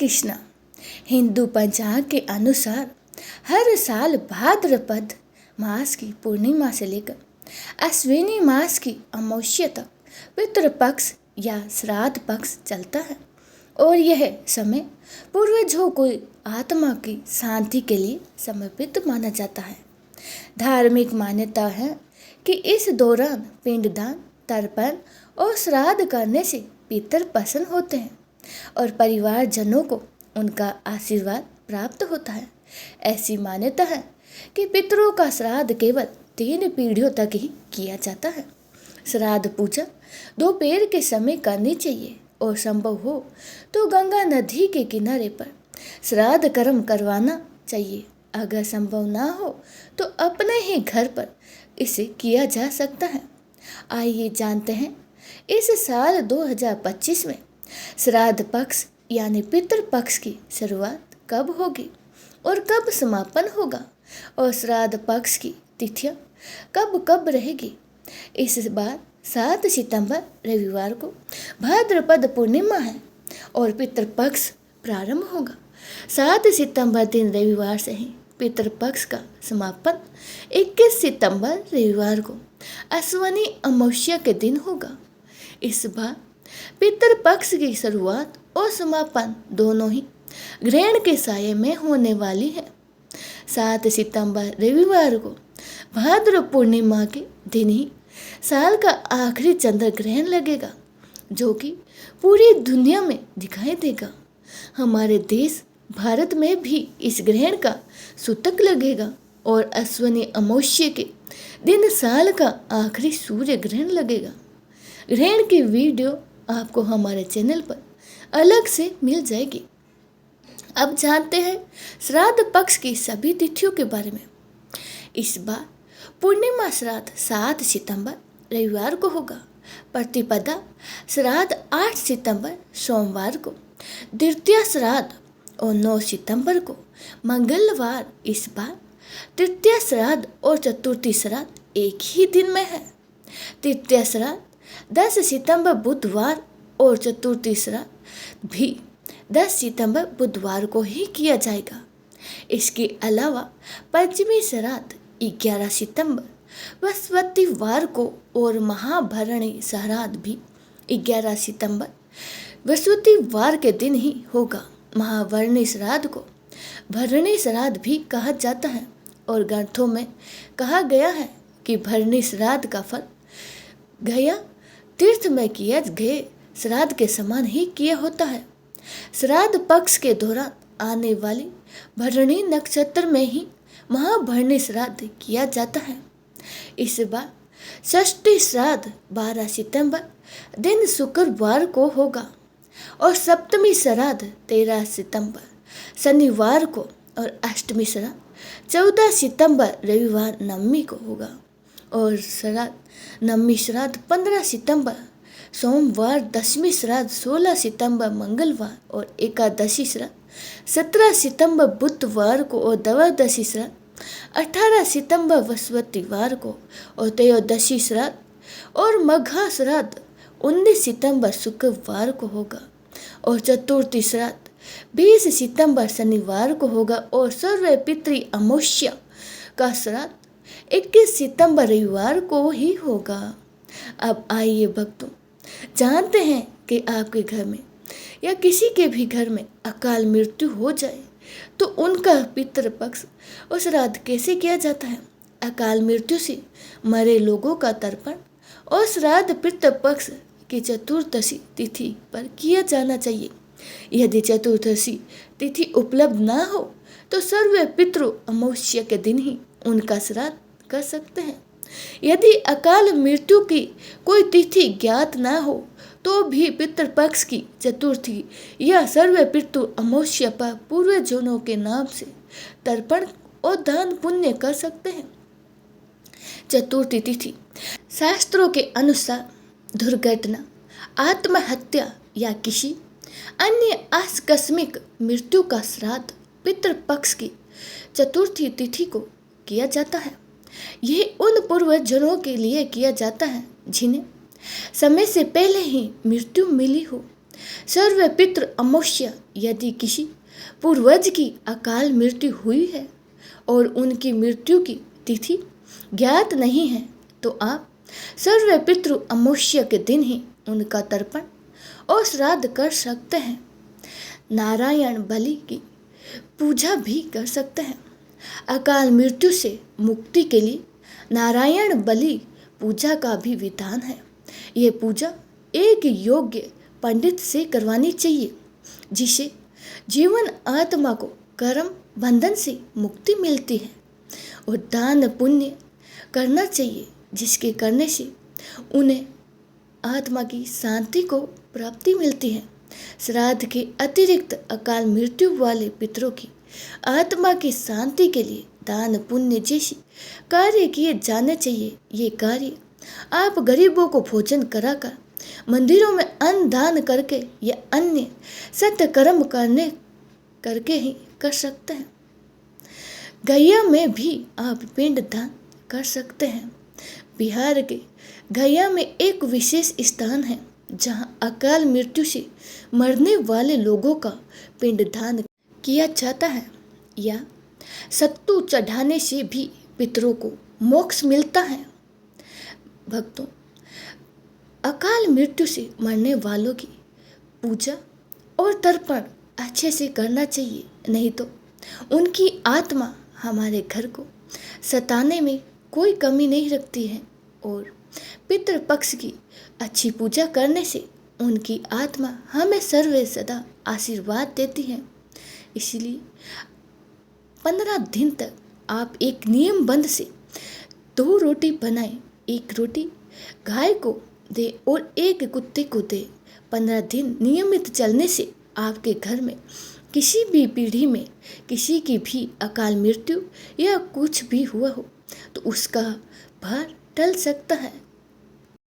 कृष्णा। हिंदू पंचांग के अनुसार हर साल भाद्रपद मास की पूर्णिमा से लेकर अश्विनी मास की अमावस्या तक पितृपक्ष या श्राद्ध पक्ष चलता है और यह समय पूर्वजों को आत्मा की शांति के लिए समर्पित माना जाता है। धार्मिक मान्यता है कि इस दौरान पिंडदान, तर्पण और श्राद्ध करने से पितर प्रसन्न होते हैं और परिवारजनों को उनका आशीर्वाद प्राप्त होता है। ऐसी मान्यता है कि पितरों का श्राद्ध केवल 3 पीढ़ियों तक ही किया जाता है। श्राद्ध पूजा दोपहर के समय करनी चाहिए और संभव हो तो गंगा नदी के किनारे पर श्राद्ध कर्म करवाना चाहिए। अगर संभव ना हो तो अपने ही घर पर इसे किया जा सकता है। आइए जानते हैं इस साल 2025 में श्राद्ध पक्ष यानी पितृ पक्ष की शुरुआत कब होगी और कब समापन होगा और श्राद्ध पक्ष की तिथियां कब कब रहेगी। इस बार 7 सितंबर रविवार को भाद्रपद पूर्णिमा है और पितृपक्ष प्रारंभ होगा। 7 सितंबर दिन रविवार से ही पितृपक्ष का समापन 21 सितंबर रविवार को अश्विनी अमावस्या के दिन होगा। इस बार पितृपक्ष की शुरुआत और समापन दोनों ही ग्रहण के साये में होने वाली है। 7 सितंबर रविवार को भाद्र पूर्णिमा के दिन ही साल का आखिरी चंद्र ग्रहण लगेगा जो कि पूरी दुनिया में दिखाई देगा। हमारे देश भारत में भी इस ग्रहण का सूतक लगेगा और अश्विनी अमावस्या के दिन साल का आखिरी सूर्य ग्रहण लगेगा। ग्रहण की वीडियो आपको हमारे चैनल पर अलग से मिल जाएगी। अब जानते हैं श्राद्ध पक्ष की सभी तिथियों के बारे में। इस बार पूर्णिमा श्राद्ध 7 सितंबर रविवार को होगा। प्रतिपदा श्राद्ध 8 सितंबर सोमवार को, द्वितीया श्राद्ध और 9 सितंबर को मंगलवार। इस बार तृतीया श्राद्ध और चतुर्थी श्राद्ध एक ही दिन में है। तृतीया श्राद्ध 10 सितंबर बुधवार और चतुर्थी श्राद्ध भी 10 सितंबर बुधवार को ही किया जाएगा। इसके अलावा पंचमी श्राद्ध 11 सितंबर बृहस्पतिवार को और महाभरणी श्राद्ध भी 11 सितंबर बृहस्पतिवार के दिन ही होगा। महाभरणी श्राद्ध को भरणी श्राद्ध भी कहा जाता है और ग्रंथों में कहा गया है कि भरणी श्राद्ध का फल गया तीर्थ में किए गए श्राद्ध के समान ही किया होता है। श्राद्ध पक्ष के दौरान आने वाली भरणी नक्षत्र में ही महाभरणी श्राद्ध किया जाता है। इस बार षष्ठी श्राद्ध 12 सितंबर दिन शुक्रवार को होगा और सप्तमी श्राद्ध 13 सितंबर शनिवार को और अष्टमी श्राद्ध 14 सितंबर रविवार नवमी को होगा और नवमी श्राद्ध 15 सितंबर सोमवार, दशमी श्राद्ध 16 सितंबर मंगलवार और एकादशी श्राद्ध 17 सितंबर बुधवार को और द्वादशी श्राद्ध 18 सितंबर बृहस्पतिवार को और त्रयोदशी श्राद्ध और मघा श्राद्ध 19 सितंबर शुक्रवार को होगा और चतुर्थी श्राद्ध 20 सितंबर शनिवार को होगा और सर्व पितृ अमावस्या का श्राद्ध 21 सितंबर रविवार को ही होगा। अब आइए भक्तों, जानते हैं कि आपके घर में या किसी के भी घर में अकाल मृत्यु हो जाए तो उनका पितृपक्ष और श्राद्ध कैसे किया जाता है। अकाल मृत्यु से मरे लोगों का तर्पण और श्राद्ध पितृपक्ष की चतुर्दशी तिथि पर किया जाना चाहिए। यदि चतुर्दशी तिथि उपलब्ध ना हो तो सर्व पितृ अमावस्या के दिन ही उनका श्राद्ध कर सकते हैं। यदि अकाल मृत्यु की कोई तिथि ज्ञात ना हो तो भी पितृपक्ष की चतुर्थी या सर्व पितृ अमावस्या पर पूर्वजों के नाम से तर्पण और दान पुण्य कर सकते हैं। चतुर्थी तिथि शास्त्रों के अनुसार दुर्घटना, आत्महत्या या किसी अन्य आकस्मिक मृत्यु का श्राद्ध पितृपक्ष की चतुर्थी तिथि को किया जाता है। यह उन पूर्वजों के लिए किया जाता है जिन्हें समय से पहले ही मृत्यु मिली हो सर्व पितृ अमावस्या, यदि किसी पूर्वज की अकाल मृत्यु हुई है और उनकी मृत्यु की तिथि ज्ञात नहीं है तो आप सर्व पितृ अमावस्या के दिन ही उनका तर्पण और श्राद्ध कर सकते हैं। नारायण बलि की पूजा भी कर सकते हैं। अकाल मृत्यु से मुक्ति के लिए नारायण बलि पूजा का भी विधान है। ये पूजा एक योग्य पंडित से करवानी चाहिए, जिसे जीवन आत्मा को कर्म बंधन से मुक्ति मिलती है। और दान पुण्य करना चाहिए, जिसके करने से उन्हें आत्मा की शांति को प्राप्ति मिलती है। श्राद्ध के अतिरिक्त अकाल मृत्यु वाले पितरों की आत्मा की शांति के लिए दान पुण्य जैसे कार्य किए जाने चाहिए। ये कार्य आप गरीबों को भोजन कराकर, मंदिरों में अन्न दान करके या अन्य सत्य कर्म करके ही कर सकते हैं। गया में भी आप पिंड दान कर सकते हैं। बिहार के गया में एक विशेष स्थान है जहां अकाल मृत्यु से मरने वाले लोगों का पिंडदान किया जाता है, या सत्तू चढ़ाने से भी पितरों को मोक्ष मिलता है। भक्तों, अकाल मृत्यु से मरने वालों की पूजा और तर्पण अच्छे से करना चाहिए, नहीं तो उनकी आत्मा हमारे घर को सताने में कोई कमी नहीं रखती है। और पितृपक्ष की अच्छी पूजा करने से उनकी आत्मा हमें सर्वे सदा आशीर्वाद देती है। इसलिए 15 दिन तक आप एक नियम बंद से 2 रोटी बनाएं। 1 रोटी गाय को दे और 1 कुत्ते को दे। 15 दिन नियमित चलने से आपके घर में किसी भी पीढ़ी में किसी की भी अकाल मृत्यु या कुछ भी हुआ हो तो उसका भार टल सकता है।